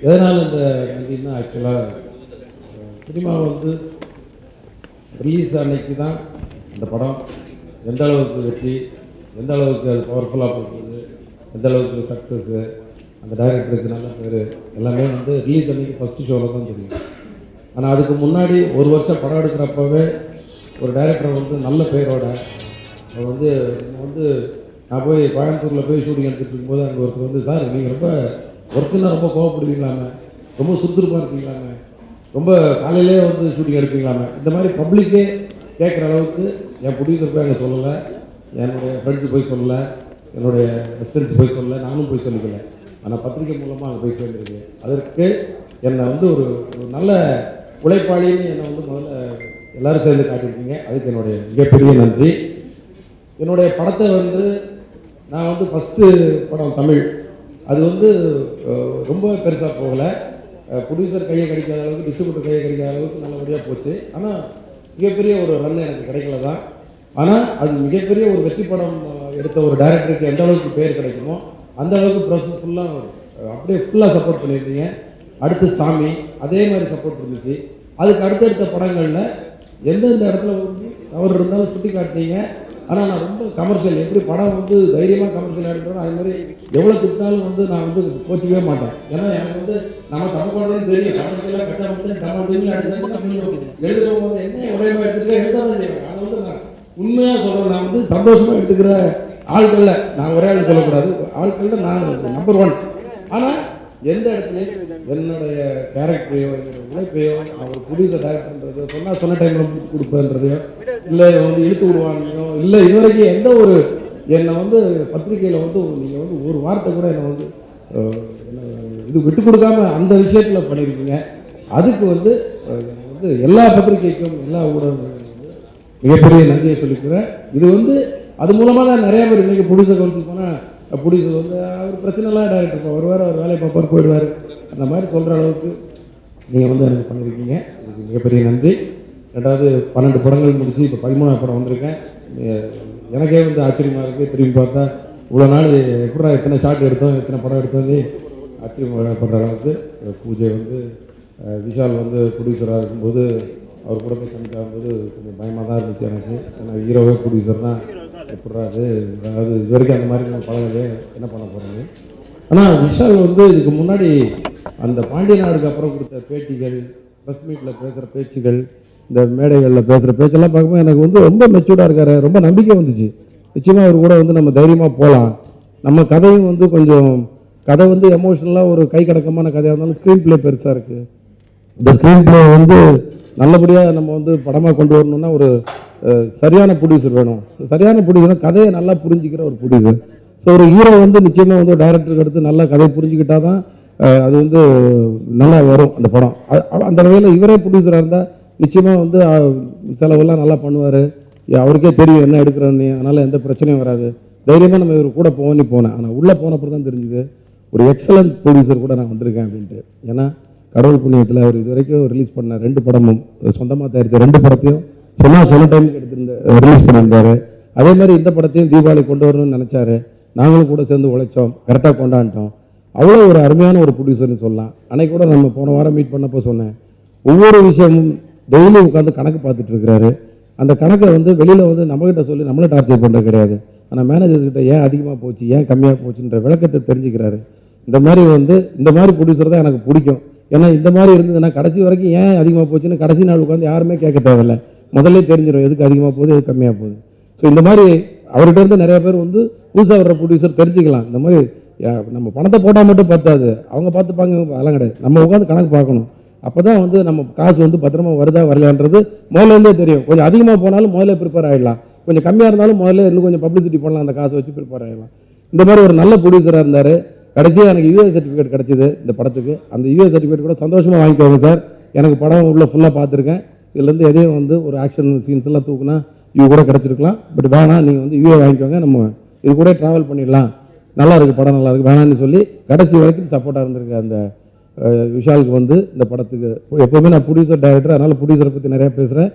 எதனால் இந்த நன்றின்னா ஆக்சுவலாக சினிமா வந்து ரிலீஸ் அன்னைக்கு தான் அந்த படம் எந்த அளவுக்கு வெற்றி, எந்த அளவுக்கு அது பவர்ஃபுல்லாக போகுது, எந்த அளவுக்கு சக்ஸஸ்ஸு, அந்த டைரக்டருக்கு நல்ல பேர் எல்லாமே வந்து ரிலீஸ் அன்னைக்கு ஃபஸ்ட்டு ஷோவில் தான் தெரியும். ஆனால் அதுக்கு முன்னாடி ஒரு வருஷம் படம் எடுக்கிறப்பவே ஒரு டைரக்டர் வந்து நல்ல பேரோட அவர் வந்து நான் போய் கோயம்புத்தூரில் போய் ஷூட்டிங் எடுத்துகிட்டு இருக்கும்போது அங்கே ஒருத்தர் வந்து, சார் நீங்கள் ரொம்ப ஒர்க்குன்னா ரொம்ப கோவப்படுவீங்களாமே, ரொம்ப சுறுசுறுப்பாக இருக்கீங்களாமே, ரொம்ப காலையிலே வந்து ஷூட்டிங் எடுப்பீங்களாமே, இந்த மாதிரி பப்ளிக்கே கேட்குற அளவுக்கு என் ப்ரொடியூசர் போய் அங்கே சொல்லலை, என்னுடைய ஃப்ரெண்ட்ஸு போய் சொல்லலை, என்னுடைய அசிஸ்டன்ஸ் போய் சொல்லலை, நானும் போய் சொல்லிக்கலை. ஆனால் பத்திரிக்கை மூலமாக அங்கே போய் சேர்ந்துருக்கு. அதற்கு என்னை வந்து ஒரு நல்ல உழைப்பாளின்னு என்னை வந்து முதல்ல எல்லோரும் சேர்ந்து காட்டியிருக்கீங்க. அதுக்கு என்னுடைய மிகப்பெரிய நன்றி. என்னுடைய படத்தை வந்து நான் வந்து ஃபஸ்ட்டு படம் தமிழ், அது வந்து ரொம்ப பெருசாக போகலை. ப்ரொடியூசர் கையை கிடைக்காத அளவுக்கு, டிஸ்ட்ரிபியூட்டர் கையை கிடைக்காத அளவுக்கு நல்லபடியாக போச்சு. ஆனால் மிகப்பெரிய ஒரு ரன் எனக்கு கிடைக்கல தான். ஆனால் அது மிகப்பெரிய ஒரு வெற்றி படம் எடுத்த ஒரு டைரக்டருக்கு எந்த அளவுக்கு பேர் கிடைக்குமோ அந்த அளவுக்கு ப்ராசஸ் ஃபுல்லாக அப்படியே ஃபுல்லாக சப்போர்ட் பண்ணியிருந்தீங்க. அடுத்து சாமி அதே மாதிரி சப்போர்ட் இருந்துச்சு. அதுக்கு அடுத்தடுத்த படங்களில் எந்தெந்த இடத்துல அவர் இருந்தாலும் சுட்டி காட்டினீங்க. ஆனால் நான் ரொம்ப கமர்ஷியல், எப்படி படம் வந்து தைரியமாக கமர்ஷியல் எடுக்கிறோம் அது மாதிரி எவ்வளோ திட்டாலும் வந்து நான் வந்து கோச்சிக்கவே மாட்டேன். ஏன்னா எனக்கு வந்து நம்ம தப்பு பண்ணுறோன்னு தெரியும். கமர்ஷியலாக கஷ்டப்பட்டு தமிழ் எழுதுறவங்க வந்து என்ன ஒரே மாதிரி எடுத்துக்கிற எழுதாதான் செய்வாங்க. அதை வந்து நான் உண்மையாக சொல்கிறேன். நான் வந்து சந்தோஷமாக எடுத்துக்கிற ஆட்களில் நான் ஒரே ஆள் சொல்லக்கூடாது, ஆட்களில் நான் நம்பர் 1. ஆனால் எந்த இடத்துலையும் என்னுடைய கேரக்டரையோ என்னுடைய உழைப்பையோ நான் ஒரு ப்ரொடியூசர் டைரக்டர்ன்றதையோ சொன்ன டைமில் கொடுப்பேன்றதையோ இல்லை வந்து இழுத்து விடுவாங்கயோ இல்லை இதுவரைக்கும் எந்த ஒரு என்னை வந்து பத்திரிகையில் வந்து நீங்கள் வந்து ஒரு வார்த்தை கூட என்னை வந்து இது விட்டு கொடுக்காம அந்த விஷயத்தில் பண்ணியிருக்கீங்க. அதுக்கு வந்து எல்லா பத்திரிகைக்கும் எல்லா ஊடகங்களுக்கும் வந்து மிகப்பெரிய நன்றியை சொல்லிக்கிறேன். இது வந்து அது மூலமாக தான் நிறைய பேர் இன்றைக்கி ப்ரொடியூசர் கவுன்சில் போனால் ப்ரொடியூசர் வந்து அவர் பிரச்சனைலாம் டைரக்டர் வருவார், அவர் வேலையை பார்ப்பார் போயிடுவார், அந்த மாதிரி சொல்கிற அளவுக்கு நீங்கள் வந்து எனக்கு பண்ணியிருக்கீங்க. இதுக்கு மிகப்பெரிய நன்றி. ரெண்டாவது 12 படங்கள் முடித்து இப்போ 13ஆவது படம் வந்திருக்கேன். எனக்கே வந்து ஆச்சரியமாக இருக்குது. திரும்பி பார்த்தா இவ்வளோ நாள் எப்படா எத்தனை ஷாட் எடுத்தோம், எத்தனை படம் எடுத்தோம் ஆச்சரியப்படுற அளவுக்கு. பூஜை வந்து விஷால் வந்து ப்ரொடியூசராக இருக்கும்போது அவர் கூட போய் கமிட் ஆகும்போது கொஞ்சம் பயமாக தான் இருந்துச்சு எனக்கு. ஏன்னா ஹீரோவே ப்ரொடியூசர்னால் எப்படாது, அதாவது இது வரைக்கும் அந்த மாதிரி நம்ம பழகவே என்ன பண்ண போகிறாங்க. ஆனால் விஷால் வந்து இதுக்கு முன்னாடி அந்த பாண்டிய நாடுக்கு அப்புறம் கொடுத்த பேட்டிகள், ப்ரெஸ் மீட்டில் பேசுகிற பேச்சுகள், இந்த மேடைகளில் பேசுகிற பேச்செல்லாம் பார்க்கும்போது எனக்கு வந்து ரொம்ப மெச்சூர்டாக இருக்கார், ரொம்ப நம்பிக்கை வந்துச்சு. நிச்சயமாக அவர் கூட வந்து நம்ம தைரியமாக போகலாம். நம்ம கதையும் வந்து கொஞ்சம் கதை வந்து எமோஷ்னலாக ஒரு கை கடக்கமான கதையாக இருந்தாலும் ஸ்க்ரீன் பிளே பெருசாக இருக்குது. இந்த ஸ்க்ரீன் பிளே வந்து நல்லபடியாக நம்ம வந்து படமாக கொண்டு வரணும்னா ஒரு சரியான ப்ரொடியூசர் வேணும். சரியான ப்ரொடியூசர் கதையை நல்லா புரிஞ்சிக்கிற ஒரு ப்ரொடியூசர். ஸோ ஒரு ஹீரோ வந்து நிச்சயமாக வந்து டைரக்டருக்கு அடுத்து நல்லா கதை புரிஞ்சுக்கிட்டால் தான் அது வந்து நல்லா வரும் அந்த படம். அந்த வகையில் இவரே ப்ரொடியூசராக இருந்தால் நிச்சயமாக வந்து செலவெல்லாம் நல்லா பண்ணுவார். அவருக்கே தெரியும் என்ன எடுக்கிறோன்னு, அதனால் எந்த பிரச்சனையும் வராது. தைரியமாக நம்ம இவர் கூட போனேன். ஆனால் உள்ளே போனப்போ தான் தெரிஞ்சுது ஒரு எக்ஸலண்ட் ப்ரொடியூசர் கூட நான் வந்திருக்கேன் அப்படின்ட்டு. ஏன்னா கடவுள் புண்ணியத்தில் அவர் இது வரைக்கும் ரிலீஸ் பண்ண 2 படமும் சொந்தமாக தயாரித்த 2 படத்தையும் சொன்ன டைமுக்கு ரிலீஸ் பண்ணியிருந்தார். அதே மாதிரி இந்த படத்தையும் தீபாவளி கொண்டு வரணும்னு நினச்சாரு. நாங்களும் கூட சேர்ந்து உழைச்சோம், கரெக்டாக கொண்டாண்டோம். அவ்வளோ ஒரு அருமையான ஒரு ப்ரொடியூசர்னு சொல்லலாம். அன்னைக்கு கூட நம்ம போன வாரம் மீட் பண்ணப்போ சொன்னேன், ஒவ்வொரு விஷயமும் டெய்லி உட்காந்து கணக்கு பார்த்துட்டு இருக்கிறாரு. அந்த கணக்கை வந்து வெளியில் வந்து நம்மகிட்ட சொல்லி நம்மளை டார்ச்சர் பண்ணுறது கிடையாது. ஆனால் மேனேஜர்ஸ்கிட்ட ஏன் அதிகமாக போச்சு, ஏன் கம்மியாக போச்சுன்ற விளக்கத்தை தெரிஞ்சுக்கிறாரு. இந்த மாதிரி ப்ரொடியூசர் தான் எனக்கு பிடிக்கும். ஏன்னா இந்த மாதிரி இருந்ததுன்னா கடைசி வரைக்கும் ஏன் அதிகமாக போச்சுன்னு கடைசி நாள் உட்காந்து யாருமே கேட்க தேவையில்லை, முதல்ல தெரிஞ்சிடும் எதுக்கு அதிகமாக போகுது எது கம்மியாக போகுது. ஸோ இந்த மாதிரி அவர்கிட்ட இருந்து நிறைய பேர் வந்து புதுசாக வர்ற ப்ரொடியூசர் தெரிஞ்சுக்கலாம். இந்த மாதிரி நம்ம பணத்தை போட்டால் மட்டும் பார்த்தாது, அவங்க பார்த்துப்பாங்க, அதெல்லாம் கிடையாது. நம்ம உட்காந்து கணக்கு பார்க்கணும். அப்போ தான் வந்து நம்ம காசு வந்து பத்திரமா வருதா வரலான்றது முதல்லேருந்தே தெரியும். கொஞ்சம் அதிகமாக போனாலும் முதல்ல ப்ரிப்பேர் ஆகிடலாம், கொஞ்சம் கம்மியாக இருந்தாலும் முதல்ல இன்னும் கொஞ்சம் பப்ளிசிட்டி பண்ணலாம், அந்த காசை வச்சு ப்ரிப்பேர் ஆகிடலாம். இந்த மாதிரி ஒரு நல்ல ப்ரொடியூசராக இருந்தார். கடைசியாக எனக்கு யூஏ சர்டிஃபிகேட் கிடச்சிது இந்த படத்துக்கு. அந்த யூஏ சர்டிஃபிகேட் கூட சந்தோஷமாக வாங்கிக்கோங்க சார். எனக்கு படம் உள்ள ஃபுல்லாக பார்த்துருக்கேன். இதுலேருந்து எதையும் வந்து ஒரு ஆக்ஷன் சீன்ஸ் எல்லாம் தூக்குனா யூ கூட கிடச்சிருக்கலாம். பட் வேணாம், நீங்கள் வந்து யூஏ வாங்கிக்கோங்க, நம்ம இது கூட ட்ராவல் பண்ணிடலாம், நல்லா இருக்குது படம், நல்லா இருக்குது, வேணான்னு சொல்லி கடைசி வரைக்கும் சப்போர்ட்டாக இருந்திருக்கு அந்த விஷாலுக்கு வந்து இந்த படத்துக்கு. எப்போவுமே நான் ப்ரொடியூசர் டைரக்டர், அதனால் ப்ரொடியூசரை பற்றி நிறையா பேசுகிறேன்.